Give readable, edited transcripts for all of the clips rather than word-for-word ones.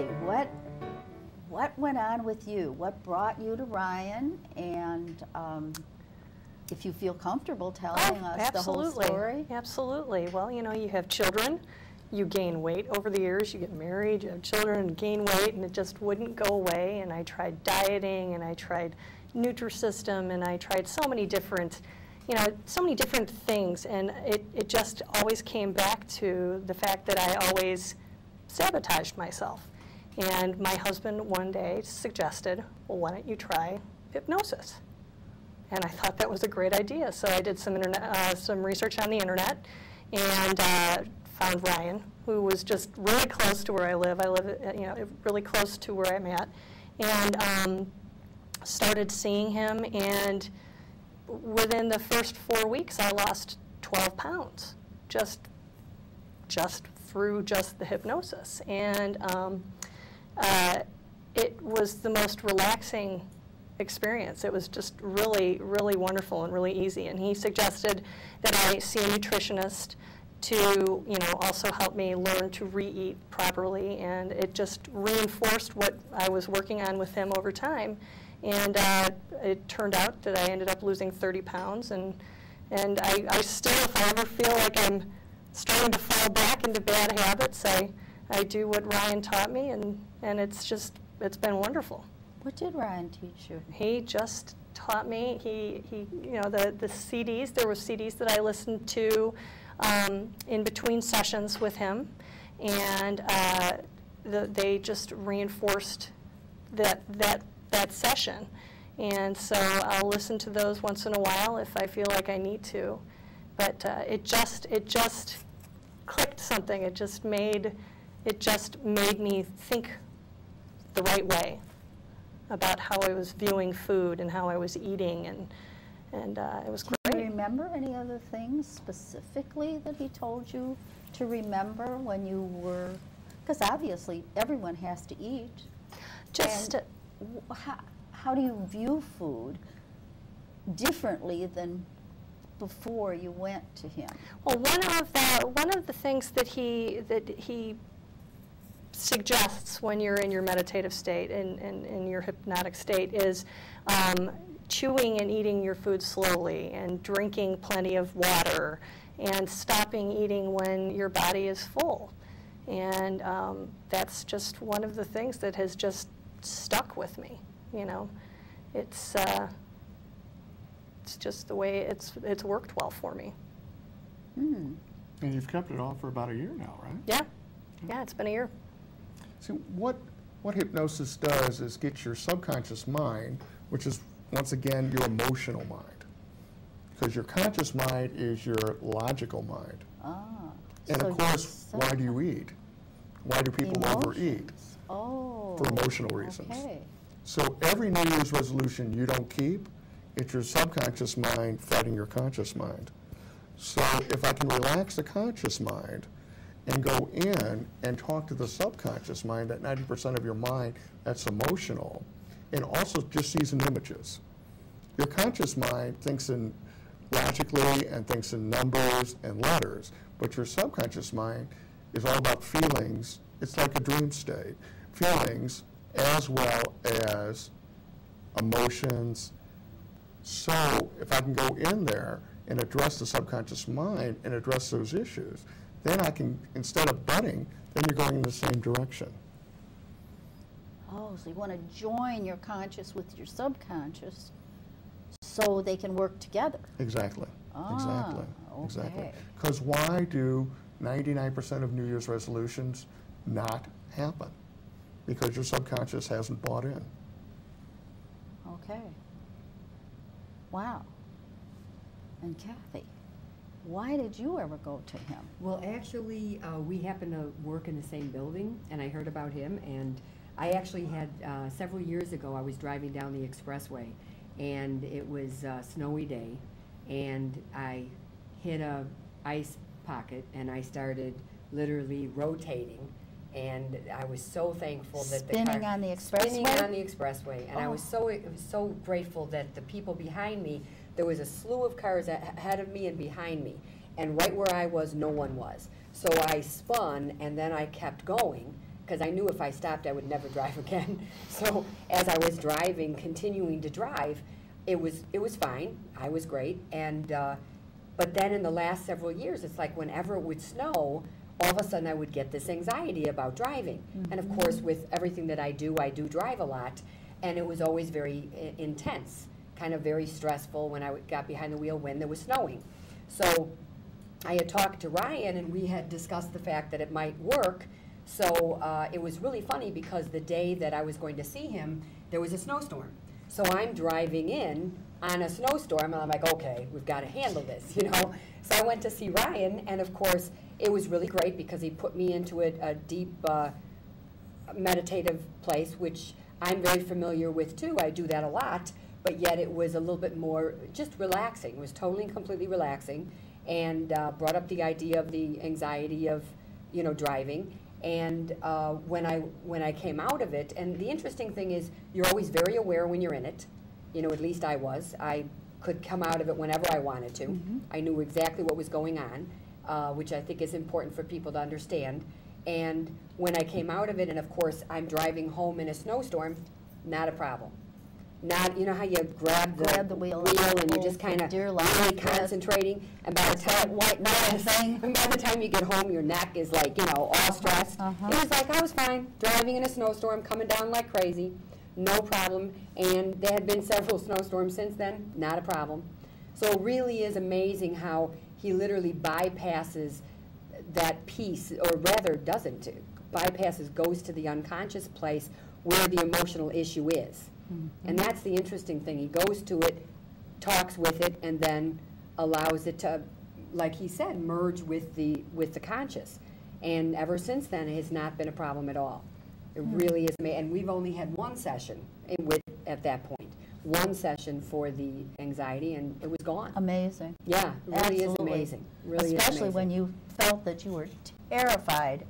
Kathy, what went on with you? What brought you to Ryan? And if you feel comfortable telling us the whole story. Absolutely. Well, you know, you have children, you gain weight over the years, you get married, you have children and gain weight, and it just wouldn't go away. And I tried dieting, and I tried Nutrisystem, and I tried so many different, you know, so many different things, and it just always came back to the fact that I always sabotaged myself. And my husband one day suggested, well, why don't you try hypnosis? And I thought that was a great idea. So I did some research on the internet and found Ryan, who was just really close to where I live. I live, you know, really close to where I'm at, and started seeing him. And within the first 4 weeks, I lost 12 pounds, just through just the hypnosis. And it was the most relaxing experience. It was just really, really wonderful and really easy. And he suggested that I see a nutritionist to, you know, also help me learn to re-eat properly. And it just reinforced what I was working on with him over time. And it turned out that I ended up losing 30 pounds. And I still, if I ever feel like I'm starting to fall back into bad habits, I do what Ryan taught me, and it's been wonderful. What did Ryan teach you? He just taught me. He you know, the CDs. There were CDs that I listened to in between sessions with him, and they just reinforced that session. And so I'll listen to those once in a while if I feel like I need to. But it just clicked something. It just made me think the right way about how I was viewing food and how I was eating, and it was great. Do you remember any other things specifically that he told you to remember when you were, because obviously everyone has to eat. Just how do you view food differently than before you went to him? Well, one of the things that he suggests when you're in your meditative state and in your hypnotic state is chewing and eating your food slowly, and drinking plenty of water, and stopping eating when your body is full. And that's just one of the things that has just stuck with me. You know, it's just the way it's worked well for me. Mm. And you've kept it off for about a year now, right? Yeah, it's been a year. See, what hypnosis does is get your subconscious mind, which is, once again, your emotional mind. Because your conscious mind is your logical mind. Ah. And so of course, why do you eat? Why do people overeat? Oh. For emotional reasons. Okay. So every New Year's resolution you don't keep, it's your subconscious mind fighting your conscious mind. So if I can relax the conscious mind and go in and talk to the subconscious mind, that 90% of your mind that's emotional, and also just sees in images. Your conscious mind thinks in logically and thinks in numbers and letters, but your subconscious mind is all about feelings. It's like a dream state. Feelings as well as emotions. So if I can go in there and address the subconscious mind and address those issues, then I can, instead of butting, then you're going in the same direction. Oh, so you want to join your conscious with your subconscious so they can work together. Exactly. Ah, exactly. okay. Exactly. Because why do 99% of New Year's resolutions not happen? Because your subconscious hasn't bought in. Okay. Wow. And Kathy, why did you ever go to him? Well, actually, we happen to work in the same building, and I heard about him, and I actually had, several years ago, I was driving down the expressway, and it was a snowy day, and I hit a ice pocket, and I started literally rotating, and I was so thankful that Spinning on the expressway? Spinning on the expressway, and I was so grateful that the people behind me, there was a slew of cars ahead of me and behind me, and right where I was, no one was. So I spun, and then I kept going, because I knew if I stopped, I would never drive again. So as I was driving, continuing to drive, it was fine. I was great. And but then in the last several years, it's like whenever it would snow, all of a sudden I would get this anxiety about driving. And of course, with everything that I do drive a lot, and it was always very intense, kind of very stressful when I got behind the wheel when there was snowing. So I had talked to Ryan, and we had discussed the fact that it might work. So it was really funny because the day that I was going to see him, there was a snowstorm. So I'm driving in on a snowstorm, and I'm like, okay, we've got to handle this, you know. So I went to see Ryan, and of course, it was really great because he put me into a deep meditative place, which I'm very familiar with too. I do that a lot, but yet it was a little bit more just relaxing. It was totally and completely relaxing, and brought up the idea of the anxiety of, you know, driving. And when I came out of it, and the interesting thing is you're always very aware when you're in it. You know, at least I was. I could come out of it whenever I wanted to. I knew exactly what was going on, which I think is important for people to understand. And when I came out of it, and of course I'm driving home in a snowstorm, not a problem. Not, you know how you grab the wheel and you're just kind of really concentrating, and by the time you get home, your neck is like, you know, all stressed. It was like I was fine, driving in a snowstorm, coming down like crazy, no problem. And there had been several snowstorms since then, not a problem. So it really is amazing how he literally bypasses that piece, or rather doesn't, goes to the unconscious place where the emotional issue is. And that's the interesting thing. He goes to it, talks with it, and then allows it to, like he said, merge with the conscious. And ever since then, it has not been a problem at all. It really is amazing. And we've only had one session at that point. One session for the anxiety, and it was gone. Amazing. Yeah, it really Absolutely. is amazing. Really Especially is amazing. when you felt that you were terrified.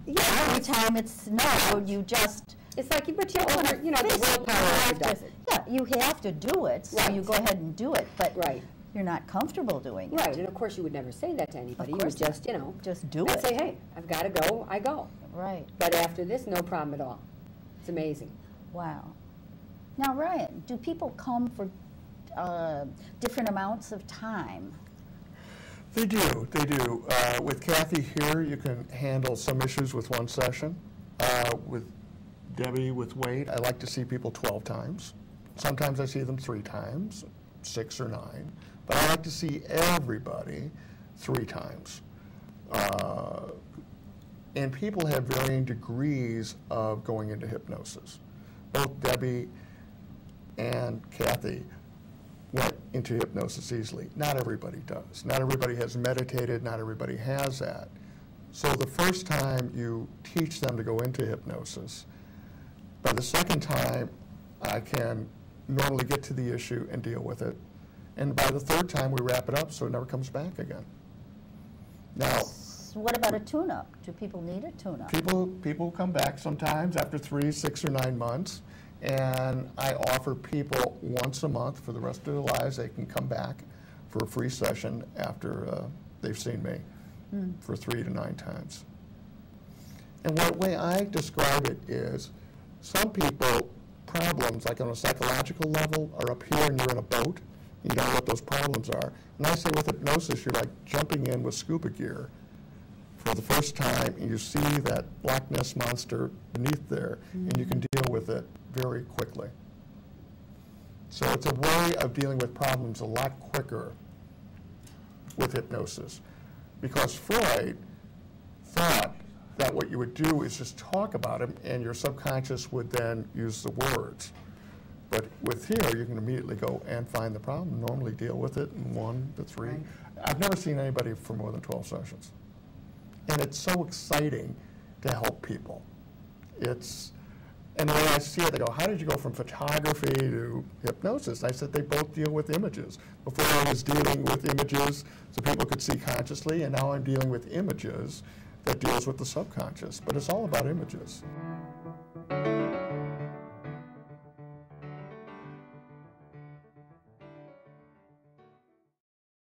Yeah. Every time it snowed, you just... It's like you put your own, you know, the willpower does it. Yeah, you have to do it, so Right. you go ahead and do it, but Right. you're not comfortable doing it. Right, and of course you would never say that to anybody. Of You would course not. just, you know, Just do I'd it. say, hey, I've got to go, I go. Right. But after this, no problem at all. It's amazing. Wow. Now, Ryan, do people come for different amounts of time? They do, they do. With Kathy here, you can handle some issues with one session. With Debbie, with Wade, I like to see people 12 times. Sometimes I see them 3 times, 6 or 9. But I like to see everybody 3 times. And people have varying degrees of going into hypnosis. Both Debbie and Kathy went into hypnosis easily. Not everybody does. Not everybody has meditated. Not everybody has that. So the first time you teach them to go into hypnosis, by the second time, I can normally get to the issue and deal with it. And by the third time, we wrap it up so it never comes back again. Now, What about a tune-up? Do people need a tune-up? people come back sometimes after 3, 6, or 9 months, and I offer people once a month for the rest of their lives. They can come back for a free session after they've seen me for 3 to 9 times. And the way I describe it is, some people, problems, like on a psychological level, are up here and you're in a boat. You don't know what those problems are. And I say with hypnosis, you're like jumping in with scuba gear for the first time, and you see that Loch Ness monster beneath there, and you can deal with it very quickly. So it's a way of dealing with problems a lot quicker with hypnosis. Because Freud thought that what you would do is just talk about him, and your subconscious would then use the words. But with here, you can immediately go and find the problem, normally deal with it in 1 to 3. Right. I've never seen anybody for more than 12 sessions. And it's so exciting to help people. And the way I see it, they go, how did you go from photography to hypnosis? And I said, they both deal with images. Before I was dealing with images so people could see consciously, and now I'm dealing with images that deals with the subconscious. But it's all about images.